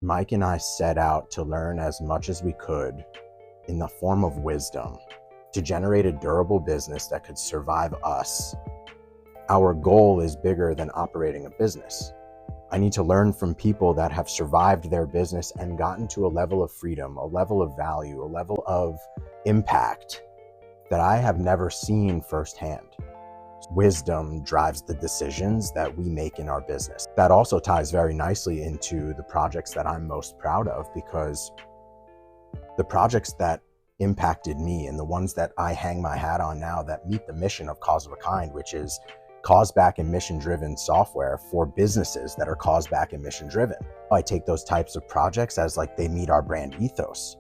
Mike and I set out to learn as much as we could in the form of wisdom to generate a durable business that could survive us. Our goal is bigger than operating a business. I need to learn from people that have survived their business and gotten to a level of freedom, a level of value, a level of impact that I have never seen firsthand. Wisdom drives the decisions that we make in our business. That also ties very nicely into the projects that I'm most proud of, because the projects that impacted me and the ones that I hang my hat on now that meet the mission of Cause of a Kind, which is cause back and mission driven software for businesses that are cause back and mission driven. I take those types of projects as like they meet our brand ethos.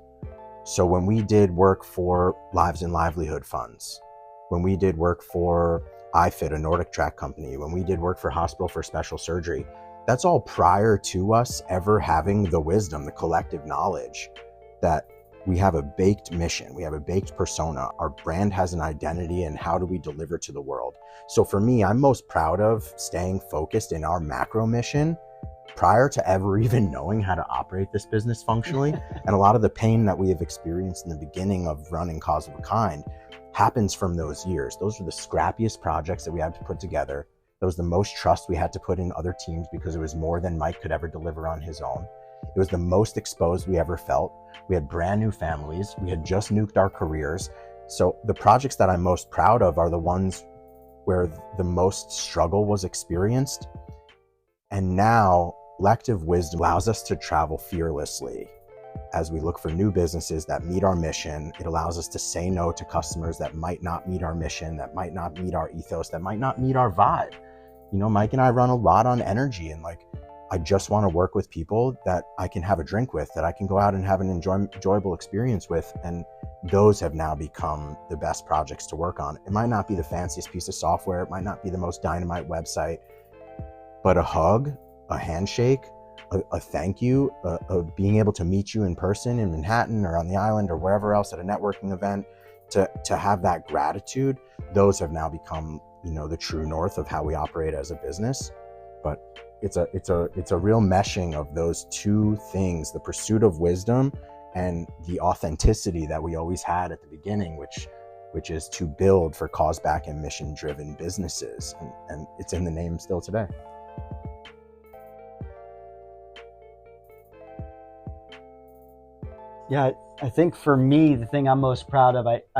So when we did work for Lives and Livelihood Funds, when we did work for iFit, a Nordic track company, when we did work for Hospital for Special Surgery, that's all prior to us ever having the wisdom, the collective knowledge that we have a baked mission, we have a baked persona, our brand has an identity, and how do we deliver to the world? So for me, I'm most proud of staying focused in our macro mission prior to ever even knowing how to operate this business functionally. And a lot of the pain that we have experienced in the beginning of running Cause of a Kind happens from those years. Those were the scrappiest projects that we had to put together. That was the most trust we had to put in other teams because it was more than Mike could ever deliver on his own. It was the most exposed we ever felt. We had brand new families. We had just nuked our careers. So the projects that I'm most proud of are the ones where the most struggle was experienced. And now collective wisdom allows us to travel fearlessly as we look for new businesses that meet our mission. It allows us to say no to customers that might not meet our mission, that might not meet our ethos, that might not meet our vibe. You know, Mike and I run a lot on energy, and like, I just want to work with people that I can have a drink with, that I can go out and have an enjoyable experience with. And those have now become the best projects to work on. It might not be the fanciest piece of software. It might not be the most dynamite website, but a hug, a handshake, a thank you, of being able to meet you in person in Manhattan or on the island or wherever else at a networking event, to have that gratitude, those have now become, you know, the true north of how we operate as a business. But it's a real meshing of those two things, the pursuit of wisdom and the authenticity that we always had at the beginning, which is to build for cause back and mission driven businesses. And it's in the name still today. Yeah, I think for me, the thing I'm most proud of, I